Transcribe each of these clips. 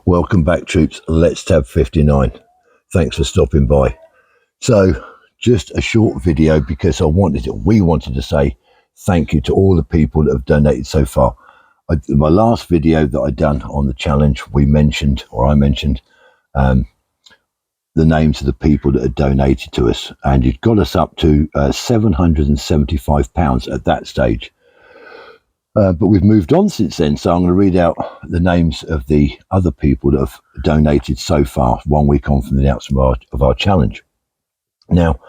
Welcome back, troops. Let's Tab 59. Thanks for stopping by. So, just a short video because we wanted to say thank you to all the people that have donated so far. My last video that I done on the challenge, I mentioned the names of the people that had donated to us, and it got us up to £775 at that stage. But we've moved on since then, so I'm going to read out the names of the other people that have donated so far, 1 week on from the announcement of our challenge. Now,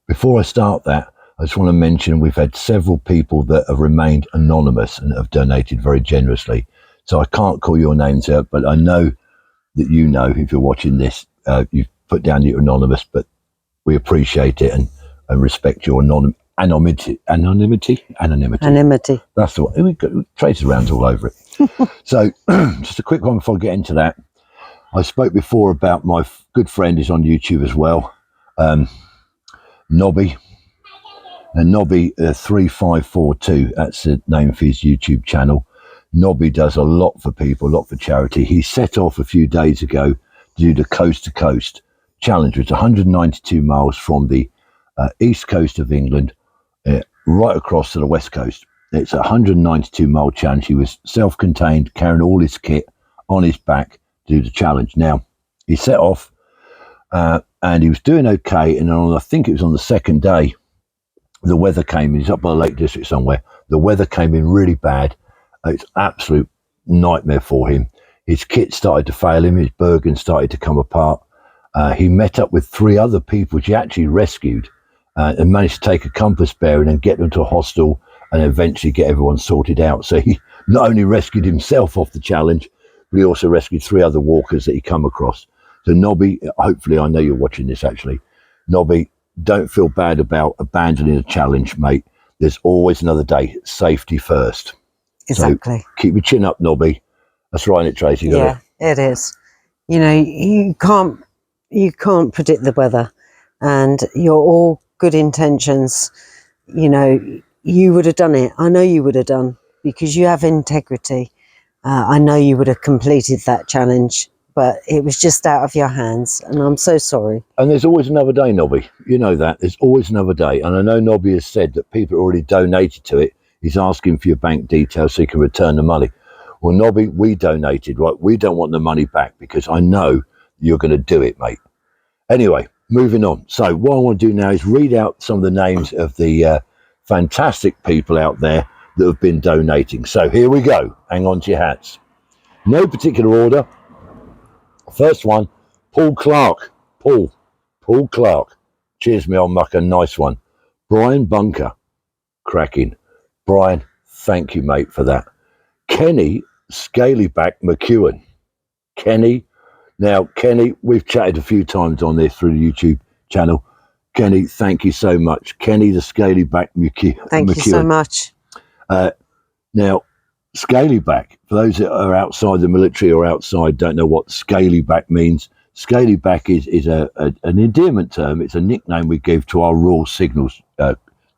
before I start that, I just want to mention we've had several people that have remained anonymous and have donated very generously. So I can't call your names out, but I know that you know, if you're watching this, you've put down you're anonymous, but we appreciate it and respect your anonymity. That's the one. We got traces around all over it. So, just a quick one before I get into that. I spoke before about my good friend is on YouTube as well, Nobby. And Nobby 3542. That's the name for his YouTube channel. Nobby does a lot for people, a lot for charity. He set off a few days ago to do the Coast to Coast challenge. It's 192 miles from the east coast of England right across to the west coast. It's a 192-mile challenge. He was self-contained, carrying all his kit on his back to do the challenge. Now, he set off and he was doing okay, and I think it was on the second day, the weather came in. He's up by the Lake District somewhere. The weather came in really bad. It's absolute nightmare for him. His kit started to fail him. His Bergen started to come apart. He met up with 3 other people, which he actually rescued. And managed to take a compass bearing and get them to a hostel and eventually get everyone sorted out. So he not only rescued himself off the challenge, but he also rescued 3 other walkers that he come across. So Nobby, hopefully I know you're watching this actually. Nobby, don't feel bad about abandoning a challenge, mate. There's always another day. Safety first. Exactly. So keep your chin up, Nobby. That's right, isn't it, Tracy? Yeah, it is. You know, you can't predict the weather, and you're all good intentions. You know, you would have done it. I know you would have done, because you have integrity. I know you would have completed that challenge, but it was just out of your hands, and I'm so sorry. And there's always another day, Nobby. You know that. There's always another day. And I know Nobby has said that people already donated to it. He's asking for your bank details so you can return the money. Well, Nobby, we donated, right? We don't want the money back because I know you're going to do it, mate. Anyway, moving on. So what I want to do now is read out some of the names of the fantastic people out there that have been donating. So here we go. Hang on to your hats. No particular order. First one, Paul Clark. Paul Clark. Cheers, me old mucker. Nice one. Brian Bunker. Cracking. Brian, thank you, mate, for that. Kenny Scalyback McEwen. Kenny. Now, Kenny, we've chatted a few times on this through the YouTube channel. Kenny, thank you so much. Kenny the Scalyback McEwen. Thank you so much. Now, Scalyback, for those that are outside the military or outside, don't know what Scalyback means. Scalyback is an endearment term. It's a nickname we give to our Royal Signals,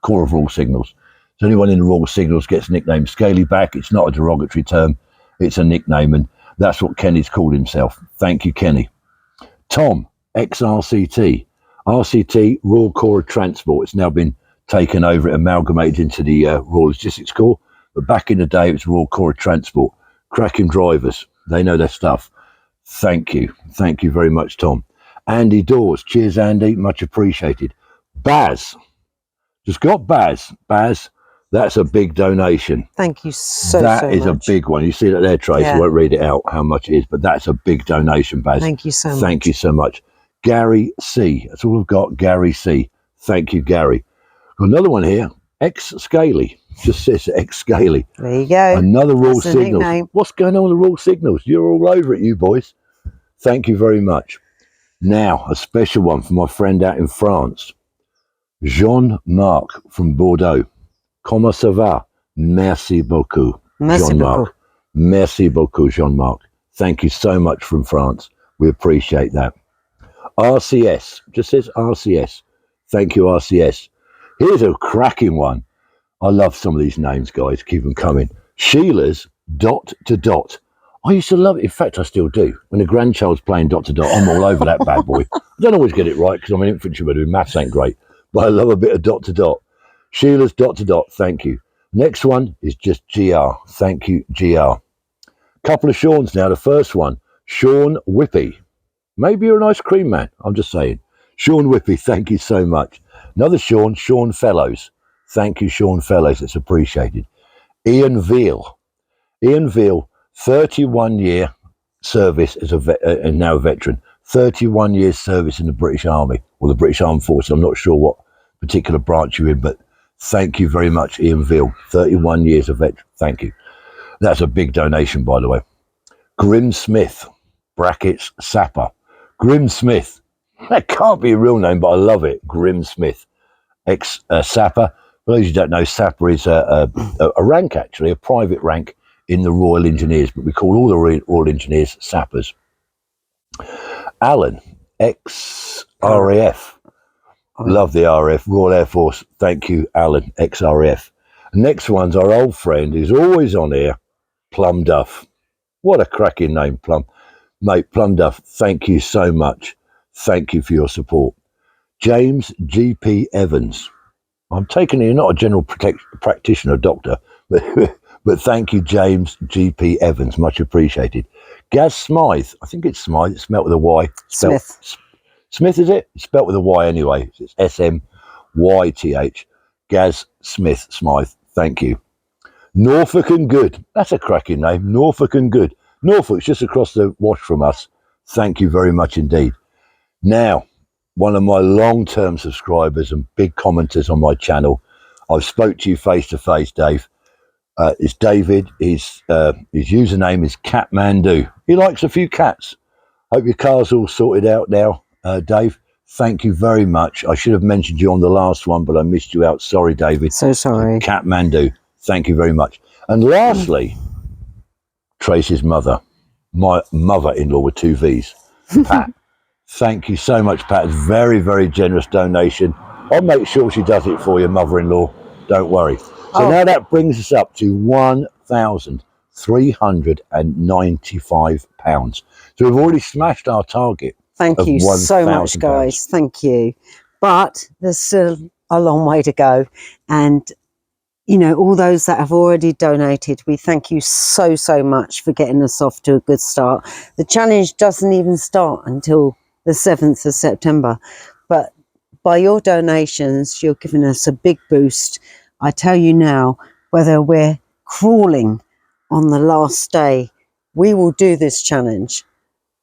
Corps of Royal Signals. So anyone in the Royal Signals gets nicknamed Scalyback. It's not a derogatory term. It's a nickname, and that's what Kenny's called himself. Thank you, Kenny. Tom, ex-RCT. RCT, Royal Corps of Transport. It's now been taken over, amalgamated into the Royal Logistics Corps. But back in the day, it was Royal Corps of Transport. Cracking drivers. They know their stuff. Thank you. Thank you very much, Tom. Andy Dawes. Cheers, Andy. Much appreciated. Baz. Just got Baz. Baz, that's a big donation. Thank you so much. That is a big one. You see that there, Tracy? I won't read it out how much it is, but that's a big donation, Baz. Thank you so much. Thank you so much. Gary C. That's all I've got. Gary C. Thank you, Gary. Got another one here. Ex-Scaly. Just says Ex-Scaly. There you go. Another Royal Signals. What's going on with the Royal Signals? You're all over it, you boys. Thank you very much. Now, a special one for my friend out in France. Jean-Marc from Bordeaux. Comment ça va? Merci beaucoup, Jean-Marc. Merci beaucoup, Jean-Marc. Thank you so much from France. We appreciate that. RCS. Just says RCS. Thank you, RCS. Here's a cracking one. I love some of these names, guys. Keep them coming. Sheila's ... I used to love it. In fact, I still do. When the grandchild's playing dot to dot, I'm all over that bad boy. I don't always get it right because I'm an infantryman who maths ain't great, but I love a bit of dot to dot. Sheila's dot to dot, thank you. Next one is just GR. Thank you, GR. Couple of Sean's now. The first one, Sean Whippy. Maybe you're an ice cream man. I'm just saying. Sean Whippy, thank you so much. Another Sean, Sean Fellows. Thank you, Sean Fellows. It's appreciated. Ian Veal. Ian Veal, 31-year service as and now a veteran. 31 years service in the British Army or the British Armed Forces. I'm not sure what particular branch you're in, but thank you very much, Ian Veal. 31 years of veteran. Thank you. That's a big donation, by the way. Grim Smith, brackets, Sapper. Grim Smith. That can't be a real name, but I love it. Grim Smith, ex-Sapper. For those who don't know, Sapper is a rank, actually, a private rank in the Royal Engineers, but we call all the Royal Engineers Sappers. Alan, ex-RAF. Love the RAF, Royal Air Force. Thank you, Alan, ex-RAF. Next one's our old friend who's always on here, Plum Duff. What a cracking name, Plum. Mate, Plum Duff, thank you so much. Thank you for your support. James G.P. Evans. I'm taking it you're not a general practitioner, doctor, but thank you, James G.P. Evans. Much appreciated. Gaz Smythe. I think it's Smythe. It's spelt with a Y. Smith. Smith, is it? It's spelt with a Y anyway. It's S-M-Y-T-H. Gaz Smith, Smythe. Thank you. Norfolk and Good. That's a cracking name. Norfolk and Good. Norfolk's just across the wash from us. Thank you very much indeed. Now, one of my long-term subscribers and big commenters on my channel, I've spoke to you face to face, Dave. It's David. His username is Catmandu. He likes a few cats. Hope your car's all sorted out now, Dave. Thank you very much. I should have mentioned you on the last one, but I missed you out. Sorry, David. So sorry. Catmandu. Thank you very much. And lastly, Tracy's mother, my mother-in-law with 2 V's, Pat. Thank you so much, Pat. It's very, very generous donation. I'll make sure she does it for your mother-in-law. Don't worry. So now that brings us up to £1,395. So we've already smashed our target. Thank you so much, guys. Thank you. But there's still a long way to go. And, you know, all those that have already donated, we thank you so, so much for getting us off to a good start. The challenge doesn't even start until the 7th of September. But by your donations, you're giving us a big boost. I tell you now, whether we're crawling on the last day, we will do this challenge.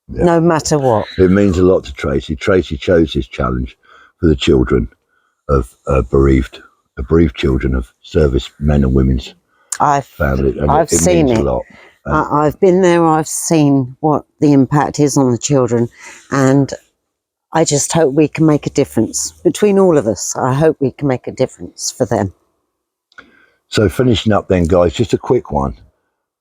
Yeah. No matter what. It means a lot to Tracy. Tracy chose this challenge for the children of bereaved children of service men and women's family. And I've seen it. A lot. I've been there. I've seen what the impact is on the children, and I just hope we can make a difference between all of us. I hope we can make a difference for them. So finishing up then, guys, just a quick one.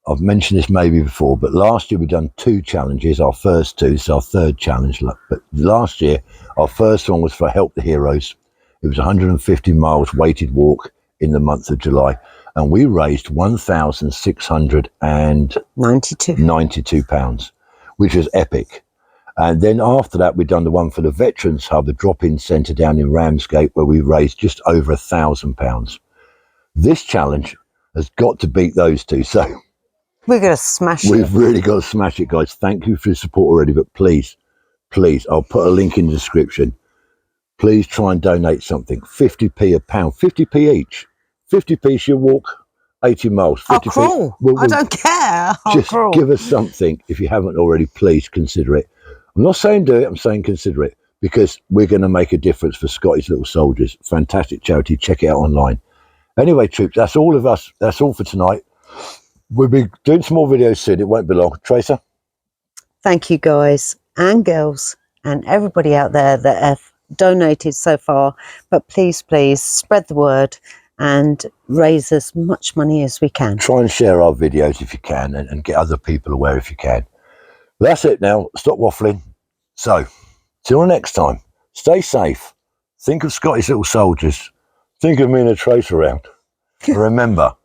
I've mentioned this maybe before, but last year we've done 2 challenges. Our first 2, it's our 3rd challenge. But last year, our first one was for Help the Heroes. It was 150 miles weighted walk in the month of July. And we raised £1,692, which was epic. And then after that, we've done the one for the Veterans Hub, the drop-in centre down in Ramsgate, where we raised just over £1,000. This challenge has got to beat those 2. So we're going to smash it. We've really got to smash it, guys. Thank you for your support already, but please, I'll put a link in the description. Please try and donate something. 50p a pound, 50p each. 50p she'll walk 80 miles. 50p. I'll crawl. I don't care. Just give us something. If you haven't already, please consider it. I'm not saying do it, I'm saying consider it, because we're going to make a difference for Scottish Little Soldiers. Fantastic charity. Check it out online. Anyway, troops, that's all of us. That's all for tonight. We'll be doing some more videos soon. It won't be long. Tracer? Thank you, guys and girls and everybody out there that have donated so far. But please, please spread the word and raise as much money as we can. Try and share our videos if you can, and get other people aware if you can. That's it now. Stop waffling. So, till next time, stay safe. Think of Scottish Little Soldiers. Think of me and a tracer round. Remember,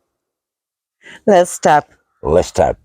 let's tap. Let's tap.